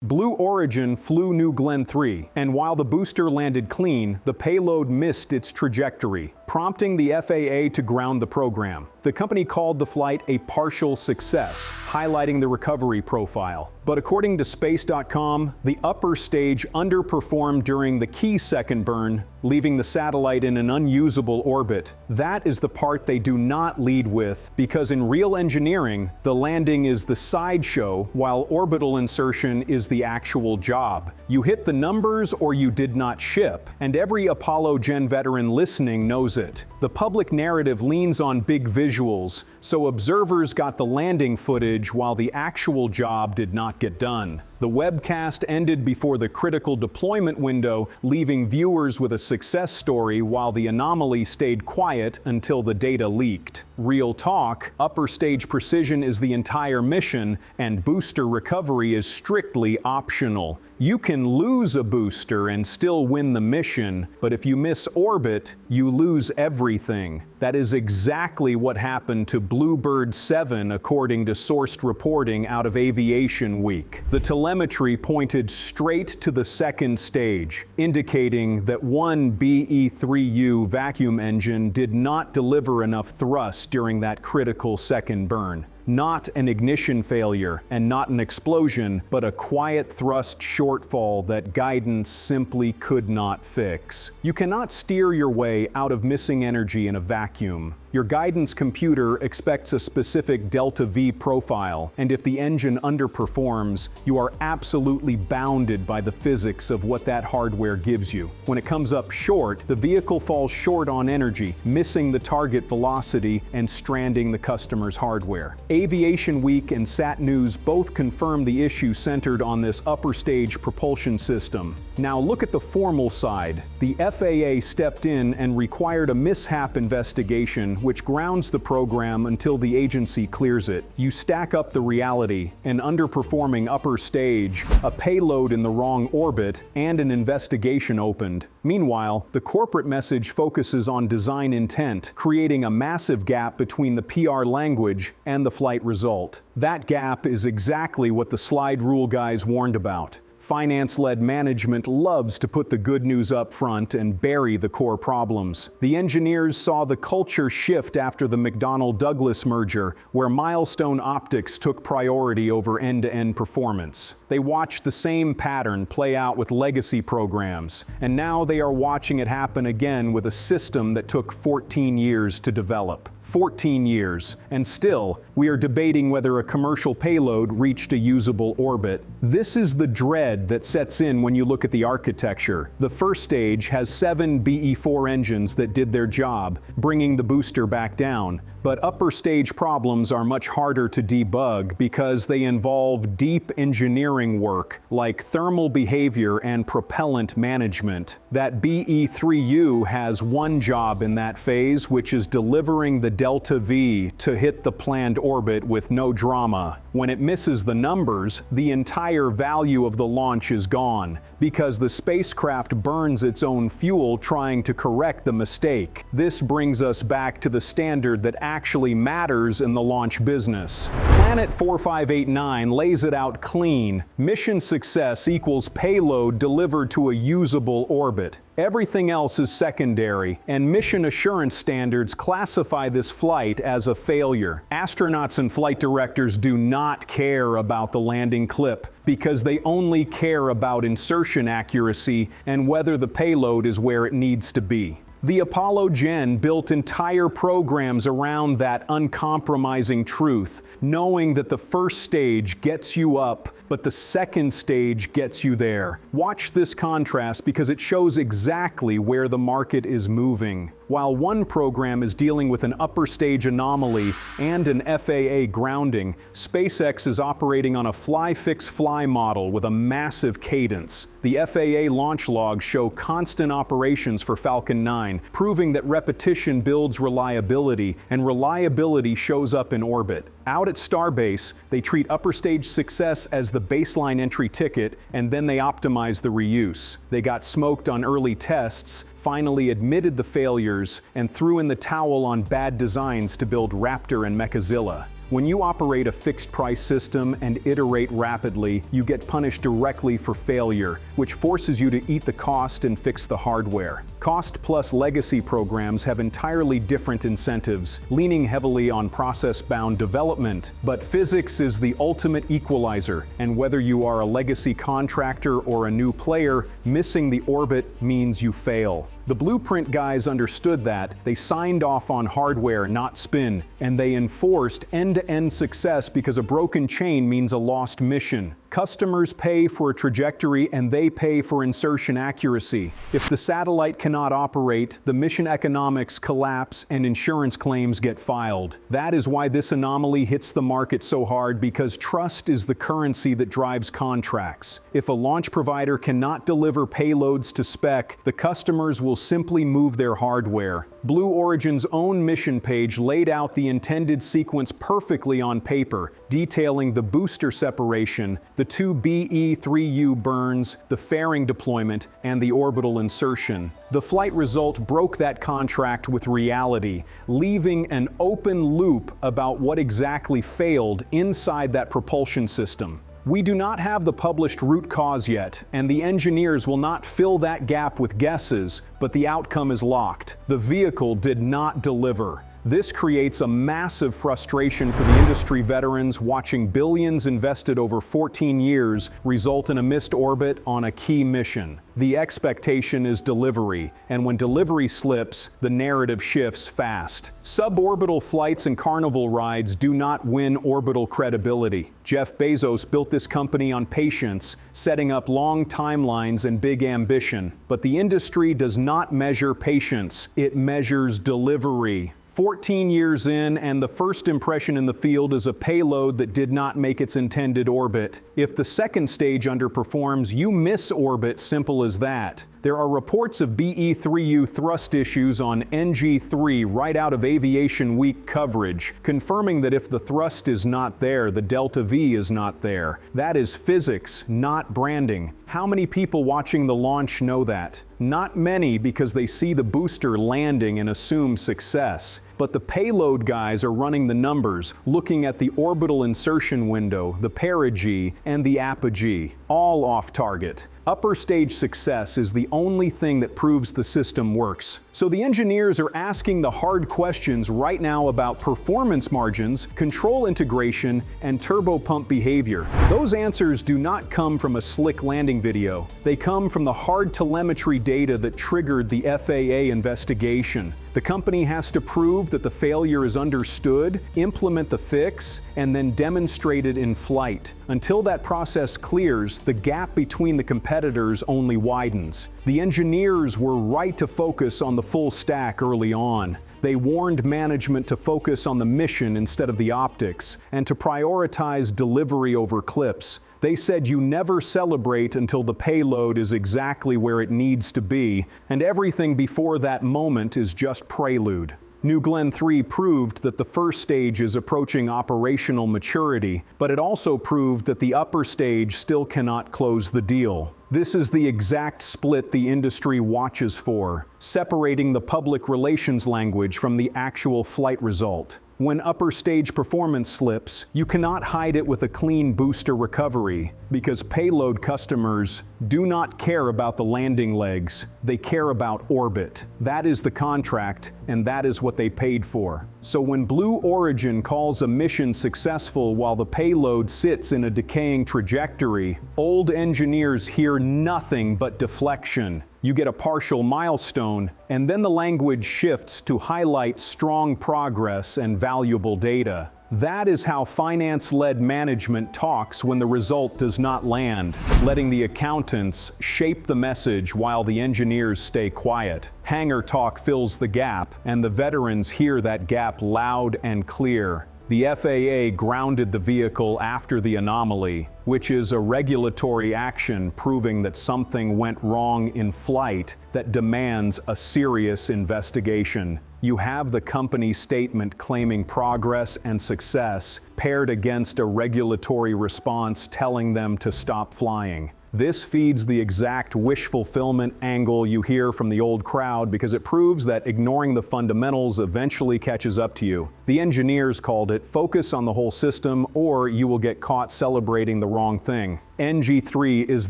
Blue Origin flew New Glenn 3, and while the booster landed clean, the payload missed its trajectory, prompting the FAA to ground the program. The company called the flight a partial success, highlighting the recovery profile. But according to space.com, the upper stage underperformed during the key second burn, leaving the satellite in an unusable orbit. That is the part they do not lead with, because in real engineering, the landing is the sideshow, while orbital insertion is the actual job. You hit the numbers or you did not ship, and every Apollo Gen veteran listening knows it. The public narrative leans on big visuals, so observers got the landing footage while the actual job did not get done. The webcast ended before the critical deployment window, leaving viewers with a success story while the anomaly stayed quiet until the data leaked. Real talk, upper stage precision is the entire mission, and booster recovery is strictly optional. You can lose a booster and still win the mission, but if you miss orbit, you lose everything. That is exactly what happened to Bluebird 7 according to sourced reporting out of Aviation Week. The telemetry pointed straight to the second stage, indicating that one BE-3U vacuum engine did not deliver enough thrust during that critical second burn. Not an ignition failure and not an explosion, but a quiet thrust shortfall that guidance simply could not fix. You cannot steer your way out of missing energy in a vacuum. Your guidance computer expects a specific delta-V profile, and if the engine underperforms, you are absolutely bounded by the physics of what that hardware gives you. When it comes up short, the vehicle falls short on energy, missing the target velocity and stranding the customer's hardware. Aviation Week and Sat News both confirmed the issue centered on this upper stage propulsion system. Now look at the formal side. The FAA stepped in and required a mishap investigation, which grounds the program until the agency clears it. You stack up the reality: an underperforming upper stage, a payload in the wrong orbit, and an investigation opened. Meanwhile, the corporate message focuses on design intent, creating a massive gap between the PR language and the flight result. That gap is exactly what the slide rule guys warned about. Finance-led management loves to put the good news up front and bury the core problems. The engineers saw the culture shift after the McDonnell-Douglas merger, where milestone optics took priority over end-to-end performance. They watched the same pattern play out with legacy programs, and now they are watching it happen again with a system that took 14 years to develop. 14 years, and still, we are debating whether a commercial payload reached a usable orbit. This is the dread that sets in when you look at the architecture. The first stage has 7 BE-4 engines that did their job, bringing the booster back down. But upper stage problems are much harder to debug because they involve deep engineering work, like thermal behavior and propellant management. That BE-3U has one job in that phase, which is delivering the delta-V to hit the planned orbit with no drama. When it misses the numbers, the entire value of the launch is gone, because the spacecraft burns its own fuel trying to correct the mistake. This brings us back to the standard that actually matters in the launch business. Planet 4589 lays it out clean. Mission success equals payload delivered to a usable orbit. Everything else is secondary, and mission assurance standards classify this flight as a failure. Astronauts and flight directors do not care about the landing clip, because they only care about insertion accuracy and whether the payload is where it needs to be. The Apollo Gen built entire programs around that uncompromising truth, knowing that the first stage gets you up, but the second stage gets you there. Watch this contrast because it shows exactly where the market is moving. While one program is dealing with an upper stage anomaly and an FAA grounding, SpaceX is operating on a fly-fix-fly model with a massive cadence. The FAA launch logs show constant operations for Falcon 9, proving that repetition builds reliability, and reliability shows up in orbit. Out at Starbase, they treat upper stage success as the baseline entry ticket, and then they optimize the reuse. They got smoked on early tests, finally admitted the failures, and threw in the towel on bad designs to build Raptor and Mechazilla. When you operate a fixed-price system and iterate rapidly, you get punished directly for failure, which forces you to eat the cost and fix the hardware. Cost-plus legacy programs have entirely different incentives, leaning heavily on process-bound development. But physics is the ultimate equalizer, and whether you are a legacy contractor or a new player, missing the orbit means you fail. The Blueprint guys understood that. They signed off on hardware, not spin, and they enforced end-to-end success because a broken chain means a lost mission. Customers pay for a trajectory and they pay for insertion accuracy. If the satellite cannot operate, the mission economics collapse and insurance claims get filed. That is why this anomaly hits the market so hard, because trust is the currency that drives contracts. If a launch provider cannot deliver payloads to spec, the customers will simply move their hardware. Blue Origin's own mission page laid out the intended sequence perfectly on paper, detailing the booster separation, the two BE-3U burns, the fairing deployment, and the orbital insertion. The flight result broke that contract with reality, leaving an open loop about what exactly failed inside that propulsion system. We do not have the published root cause yet, and the engineers will not fill that gap with guesses, but the outcome is locked. The vehicle did not deliver. This creates a massive frustration for the industry veterans watching billions invested over 14 years result in a missed orbit on a key mission. The expectation is delivery, and when delivery slips, the narrative shifts fast. Suborbital flights and carnival rides do not win orbital credibility. Jeff Bezos built this company on patience, setting up long timelines and big ambition. But the industry does not measure patience, it measures delivery. 14 years in, and the first impression in the field is a payload that did not make its intended orbit. If the second stage underperforms, you miss orbit, simple as that. There are reports of BE-3U thrust issues on NG-3 right out of Aviation Week coverage, confirming that if the thrust is not there, the delta V is not there. That is physics, not branding. How many people watching the launch know that? Not many, because they see the booster landing and assume success. But the payload guys are running the numbers, looking at the orbital insertion window, the perigee, and the apogee, all off target. Upper stage success is the only thing that proves the system works. So the engineers are asking the hard questions right now about performance margins, control integration, and turbopump behavior. Those answers do not come from a slick landing video. They come from the hard telemetry data that triggered the FAA investigation. The company has to prove that the failure is understood, implement the fix, and then demonstrate it in flight. Until that process clears, the gap between the competitors only widens. The engineers were right to focus on the full stack early on. They warned management to focus on the mission instead of the optics, and to prioritize delivery over clips. They said you never celebrate until the payload is exactly where it needs to be, and everything before that moment is just prelude. New Glenn 3 proved that the first stage is approaching operational maturity, but it also proved that the upper stage still cannot close the deal. This is the exact split the industry watches for, separating the public relations language from the actual flight result. When upper stage performance slips, you cannot hide it with a clean booster recovery, because payload customers do not care about the landing legs, they care about orbit. That is the contract, and that is what they paid for. So when Blue Origin calls a mission successful while the payload sits in a decaying trajectory, old engineers hear nothing but deflection. You get a partial milestone, and then the language shifts to highlight strong progress and valuable data. That is how finance-led management talks when the result does not land, letting the accountants shape the message while the engineers stay quiet. Hangar talk fills the gap, and the veterans hear that gap loud and clear. The FAA grounded the vehicle after the anomaly. which is a regulatory action proving that something went wrong in flight that demands a serious investigation. You have the company statement claiming progress and success paired against a regulatory response telling them to stop flying. This feeds the exact wish fulfillment angle you hear from the old crowd because it proves that ignoring the fundamentals eventually catches up to you. The engineers called it focus on the whole system or you will get caught celebrating the wrong thing. NG3 is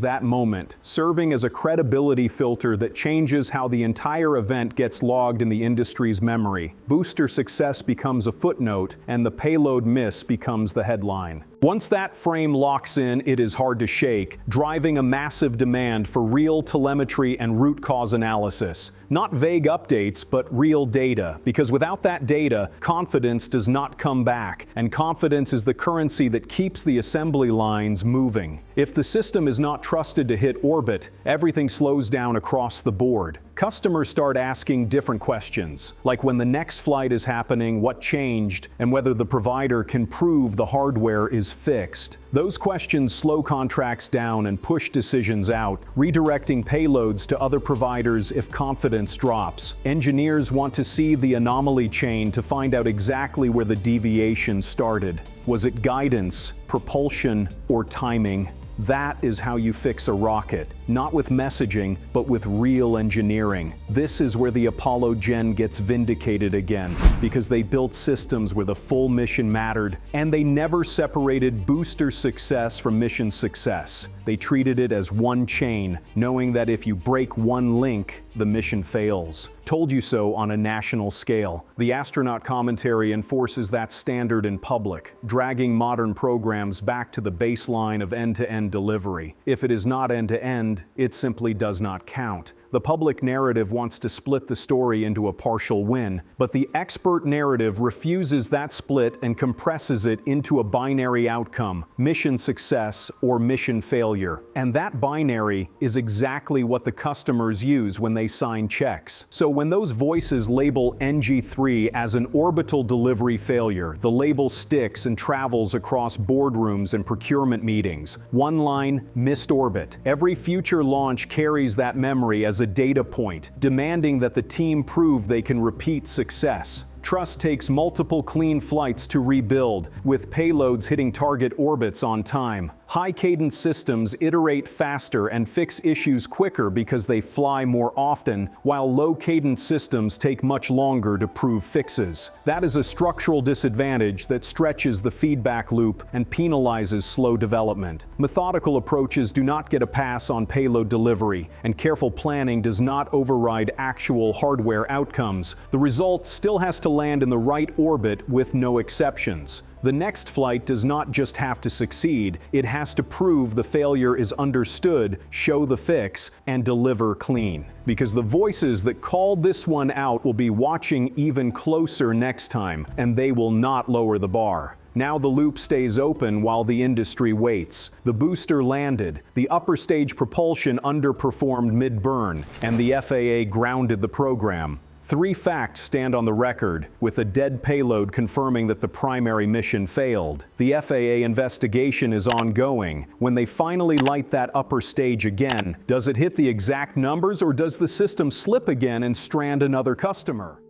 that moment, serving as a credibility filter that changes how the entire event gets logged in the industry's memory. Booster success becomes a footnote, and the payload miss becomes the headline. Once that frame locks in, it is hard to shake, driving a massive demand for real telemetry and root cause analysis. Not vague updates, but real data, because without that data, confidence does not come back, and confidence is the currency that keeps the assembly lines moving. If the system is not trusted to hit orbit, everything slows down across the board. Customers start asking different questions, like when the next flight is happening, what changed, and whether the provider can prove the hardware is fixed. Those questions slow contracts down and push decisions out, redirecting payloads to other providers if confidence drops. Engineers want to see the anomaly chain to find out exactly where the deviation started. Was it guidance, propulsion, or timing? That is how you fix a rocket, not with messaging, but with real engineering. This is where the Apollo Gen gets vindicated again, because they built systems where the full mission mattered, and they never separated booster success from mission success. They treated it as one chain, knowing that if you break one link, the mission fails. Told you so on a national scale. The astronaut commentary enforces that standard in public, dragging modern programs back to the baseline of end-to-end delivery. If it is not end-to-end, it simply does not count. The public narrative wants to split the story into a partial win, but the expert narrative refuses that split and compresses it into a binary outcome, mission success or mission failure. And that binary is exactly what the customers use when they sign checks. So when those voices label NG3 as an orbital delivery failure, the label sticks and travels across boardrooms and procurement meetings. One line, missed orbit. Every future launch carries that memory as a data point, demanding that the team prove they can repeat success. Trust takes multiple clean flights to rebuild, with payloads hitting target orbits on time. High-cadence systems iterate faster and fix issues quicker because they fly more often, while low-cadence systems take much longer to prove fixes. That is a structural disadvantage that stretches the feedback loop and penalizes slow development. Methodical approaches do not get a pass on payload delivery, and careful planning does not override actual hardware outcomes. The result still has to land in the right orbit with no exceptions. The next flight does not just have to succeed, it has to prove the failure is understood, show the fix, and deliver clean. Because the voices that called this one out will be watching even closer next time, and they will not lower the bar. Now the loop stays open while the industry waits. The booster landed, the upper stage propulsion underperformed mid-burn, and the FAA grounded the program. 3 facts stand on the record, with a dead payload confirming that the primary mission failed. The FAA investigation is ongoing. When they finally light that upper stage again, does it hit the exact numbers or does the system slip again and strand another customer?